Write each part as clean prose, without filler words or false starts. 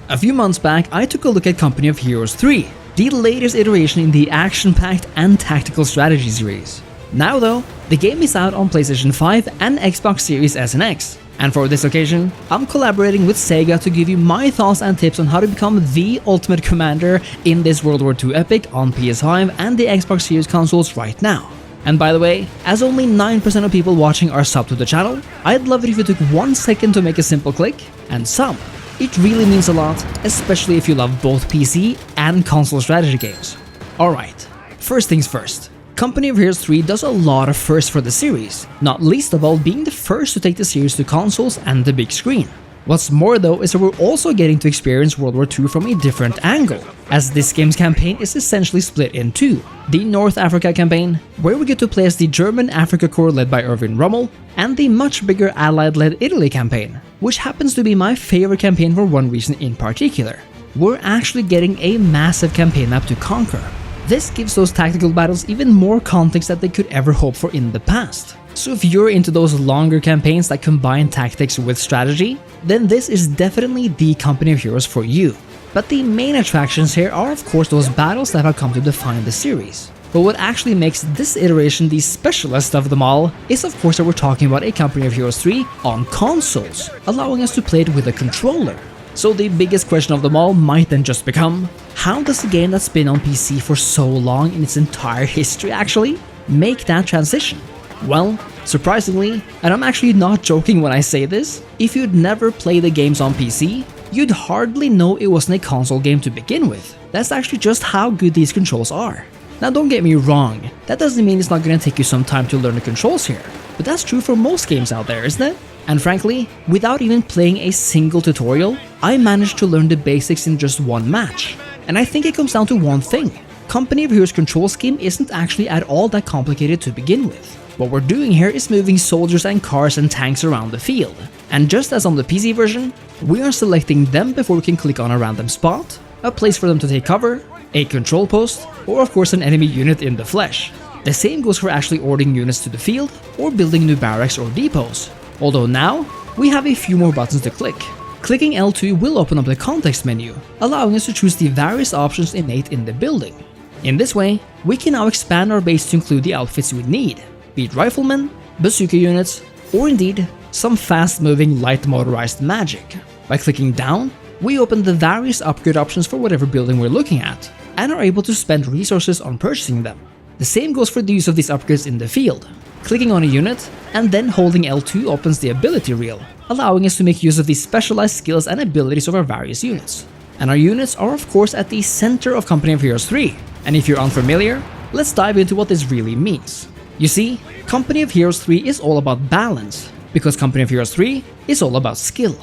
A few months back, I took a look at Company of Heroes 3, the latest iteration in the action-packed and tactical strategy series. Now though, the game is out on PlayStation 5 and Xbox Series S and X, and for this occasion, I'm collaborating with Sega to give you my thoughts and tips on how to become the ultimate commander in this World War II epic on PS5 and the Xbox Series consoles right now. And by the way, as only 9% of people watching are subbed to the channel, I'd love it if you took 1 second to make a simple click and sub. It really means a lot, especially if you love both PC and console strategy games. Alright, first things first. Company of Heroes 3 does a lot of firsts for the series, not least of all being the first to take the series to consoles and the big screen. What's more though is that we're also getting to experience World War II from a different angle, as this game's campaign is essentially split in two. The North Africa campaign, where we get to play as the German Africa Corps led by Erwin Rommel, and the much bigger Allied-led Italy campaign, which happens to be my favorite campaign for one reason in particular. We're actually getting a massive campaign map to conquer. This gives those tactical battles even more context that they could ever hope for in the past. So if you're into those longer campaigns that combine tactics with strategy, then this is definitely the Company of Heroes for you. But the main attractions here are of course those battles that have come to define the series. But what actually makes this iteration the specialist of them all is of course that we're talking about a Company of Heroes 3 on consoles, allowing us to play it with a controller. So the biggest question of them all might then just become, how does a game that's been on PC for so long in its entire history actually make that transition? Well, surprisingly, and I'm actually not joking when I say this, if you'd never played the games on PC, you'd hardly know it wasn't a console game to begin with. That's actually just how good these controls are. Now don't get me wrong, that doesn't mean it's not gonna take you some time to learn the controls here, but that's true for most games out there, isn't it? And frankly, without even playing a single tutorial, I managed to learn the basics in just one match. And I think it comes down to one thing. Company of Heroes control scheme isn't actually at all that complicated to begin with. What we're doing here is moving soldiers and cars and tanks around the field. And just as on the PC version, we are selecting them before we can click on a random spot, a place for them to take cover, a control post, or of course an enemy unit in the flesh. The same goes for actually ordering units to the field or building new barracks or depots. Although now, we have a few more buttons to click. Clicking L2 will open up the context menu, allowing us to choose the various options innate in the building. In this way, we can now expand our base to include the outfits we need, be it riflemen, bazooka units, or indeed, some fast-moving light motorized magic. By clicking down, we open the various upgrade options for whatever building we're looking at, and are able to spend resources on purchasing them. The same goes for the use of these upgrades in the field. Clicking on a unit, and then holding L2 opens the ability reel, allowing us to make use of the specialized skills and abilities of our various units. And our units are of course at the center of Company of Heroes 3, and if you're unfamiliar, let's dive into what this really means. You see, Company of Heroes 3 is all about balance, because Company of Heroes 3 is all about skill.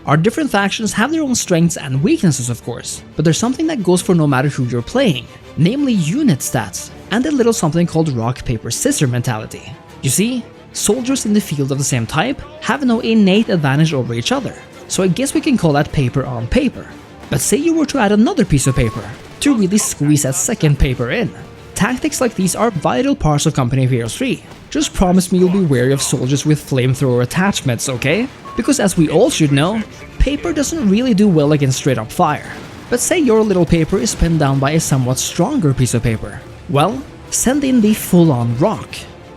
Our different factions have their own strengths and weaknesses of course, but there's something that goes for no matter who you're playing, namely unit stats, and a little something called rock, paper, scissors mentality. You see, soldiers in the field of the same type have no innate advantage over each other, so I guess we can call that paper on paper. But say you were to add another piece of paper, to really squeeze that second paper in. Tactics like these are vital parts of Company of Heroes 3. Just promise me you'll be wary of soldiers with flamethrower attachments, okay? Because as we all should know, paper doesn't really do well against straight up fire. But say your little paper is pinned down by a somewhat stronger piece of paper. Well, send in the full-on rock.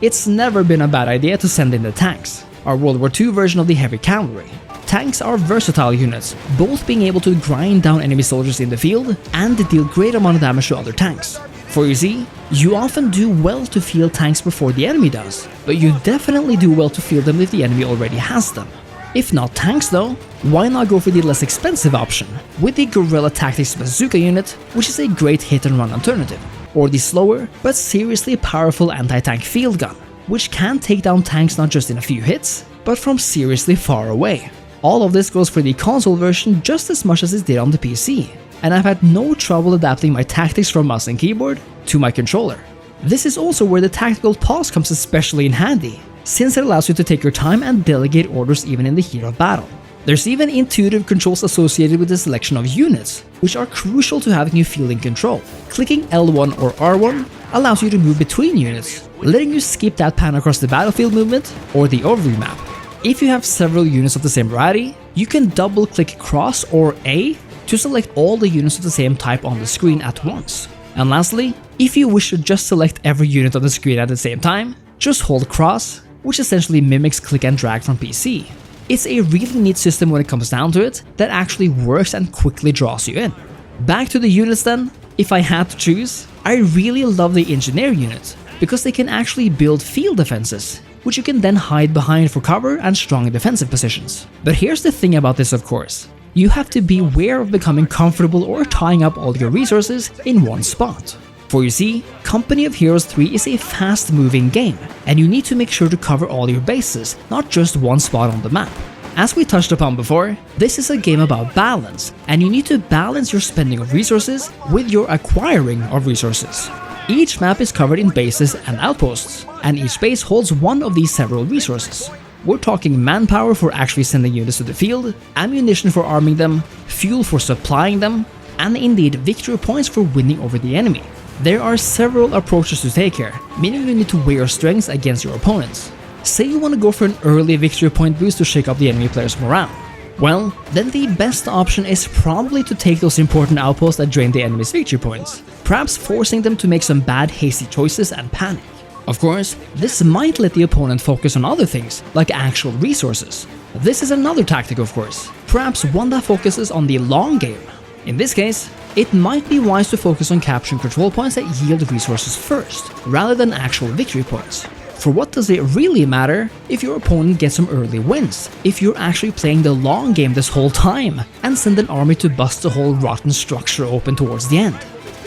It's never been a bad idea to send in the tanks, our World War II version of the heavy cavalry. Tanks are versatile units, both being able to grind down enemy soldiers in the field and deal great amount of damage to other tanks. For you see, you often do well to field tanks before the enemy does, but you definitely do well to field them if the enemy already has them. If not tanks though, why not go for the less expensive option, with the Guerrilla Tactics Bazooka unit, which is a great hit and run alternative, or the slower but seriously powerful anti-tank field gun, which can take down tanks not just in a few hits, but from seriously far away. All of this goes for the console version just as much as it did on the PC, and I've had no trouble adapting my tactics from mouse and keyboard to my controller. This is also where the tactical pause comes especially in handy, since it allows you to take your time and delegate orders even in the heat of battle. There's even intuitive controls associated with the selection of units, which are crucial to having you feel in control. Clicking L1 or R1 allows you to move between units, letting you skip that pan across the battlefield movement or the overview map. If you have several units of the same variety, you can double click cross or A to select all the units of the same type on the screen at once. And lastly, if you wish to just select every unit on the screen at the same time, just hold cross, which essentially mimics click and drag from PC. It's a really neat system when it comes down to it that actually works and quickly draws you in. Back to the units then, if I had to choose, I really love the engineer unit because they can actually build field defenses, which you can then hide behind for cover and strong defensive positions. But here's the thing about this, of course. You have to beware of becoming comfortable or tying up all your resources in one spot. For you see, Company of Heroes 3 is a fast-moving game, and you need to make sure to cover all your bases, not just one spot on the map. As we touched upon before, this is a game about balance, and you need to balance your spending of resources with your acquiring of resources. Each map is covered in bases and outposts, and each base holds one of these several resources. We're talking manpower for actually sending units to the field, ammunition for arming them, fuel for supplying them, and indeed victory points for winning over the enemy. There are several approaches to take here, meaning you need to weigh your strengths against your opponents. Say you want to go for an early victory point boost to shake up the enemy players' morale. Well, then the best option is probably to take those important outposts that drain the enemy's victory points, perhaps forcing them to make some bad hasty choices and panic. Of course, this might let the opponent focus on other things, like actual resources. This is another tactic, of course, perhaps one that focuses on the long game. In this case, it might be wise to focus on capturing control points that yield resources first, rather than actual victory points. For what does it really matter if your opponent gets some early wins, if you're actually playing the long game this whole time, and send an army to bust the whole rotten structure open towards the end?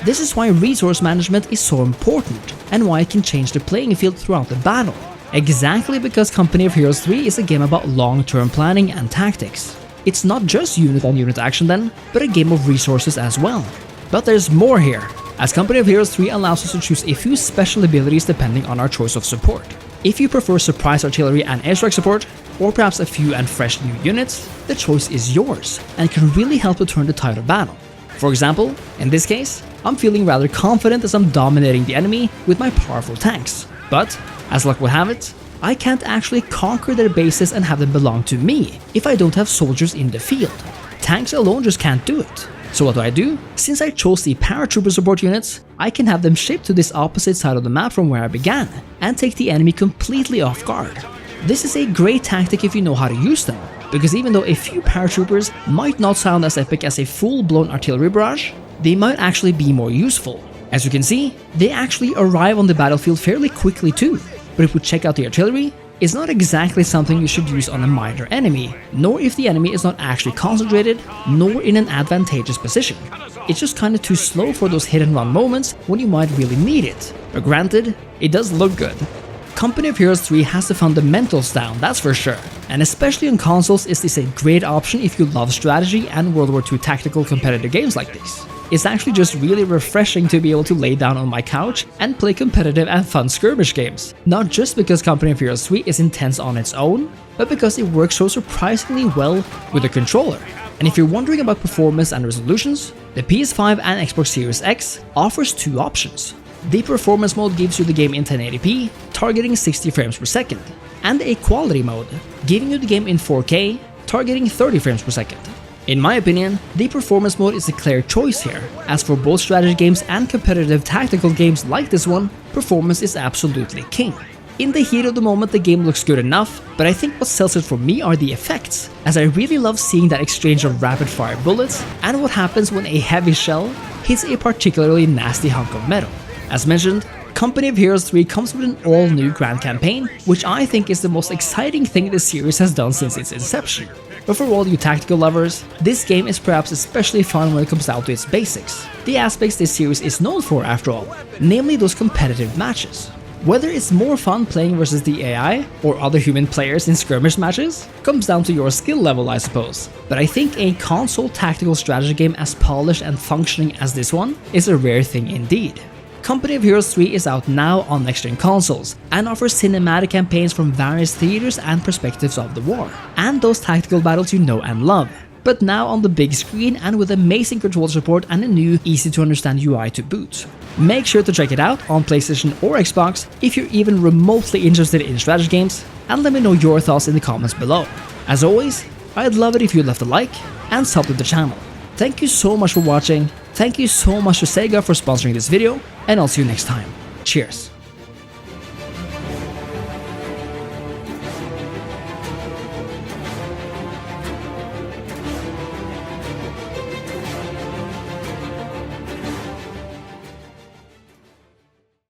This is why resource management is so important, and why it can change the playing field throughout the battle. Exactly because Company of Heroes 3 is a game about long-term planning and tactics. It's not just unit-on-unit action then, but a game of resources as well. But there's more here, as Company of Heroes 3 allows us to choose a few special abilities depending on our choice of support. If you prefer surprise artillery and airstrike support, or perhaps a few and fresh new units, the choice is yours, and can really help to turn the tide of battle. For example, in this case, I'm feeling rather confident as I'm dominating the enemy with my powerful tanks. But, as luck would have it, I can't actually conquer their bases and have them belong to me if I don't have soldiers in the field. Tanks alone just can't do it. So what do? Since I chose the paratrooper support units, I can have them shipped to this opposite side of the map from where I began, and take the enemy completely off guard. This is a great tactic if you know how to use them, because even though a few paratroopers might not sound as epic as a full-blown artillery barrage, they might actually be more useful. As you can see, they actually arrive on the battlefield fairly quickly too, but if we check out the artillery, it's not exactly something you should use on a minor enemy, nor if the enemy is not actually concentrated, nor in an advantageous position. It's just kinda too slow for those hit and run moments when you might really need it, but granted, it does look good. Company of Heroes 3 has the fundamentals down, that's for sure, and especially on consoles is this a great option if you love strategy and World War II tactical competitive games like this. It's actually just really refreshing to be able to lay down on my couch and play competitive and fun skirmish games, not just because Company of Heroes 3 is intense on its own, but because it works so surprisingly well with a controller. And if you're wondering about performance and resolutions, the PS5 and Xbox Series X offers two options. The performance mode gives you the game in 1080p, targeting 60 frames per second, and a quality mode, giving you the game in 4K, targeting 30 frames per second. In my opinion, the performance mode is a clear choice here, as for both strategy games and competitive tactical games like this one, performance is absolutely king. In the heat of the moment the game looks good enough, but I think what sells it for me are the effects, as I really love seeing that exchange of rapid fire bullets and what happens when a heavy shell hits a particularly nasty hunk of metal. As mentioned, Company of Heroes 3 comes with an all-new grand campaign, which I think is the most exciting thing the series has done since its inception. But for all you tactical lovers, this game is perhaps especially fun when it comes down to its basics, the aspects this series is known for after all, namely those competitive matches. Whether it's more fun playing versus the AI or other human players in skirmish matches comes down to your skill level, I suppose. But I think a console tactical strategy game as polished and functioning as this one is a rare thing indeed. Company of Heroes 3 is out now on next-gen consoles and offers cinematic campaigns from various theaters and perspectives of the war, and those tactical battles you know and love, but now on the big screen and with amazing control support and a new, easy-to-understand UI to boot. Make sure to check it out on PlayStation or Xbox if you're even remotely interested in strategy games, and let me know your thoughts in the comments below. As always, I'd love it if you left a like and sub to the channel. Thank you so much for watching, thank you so much to Sega for sponsoring this video, and I'll see you next time. Cheers!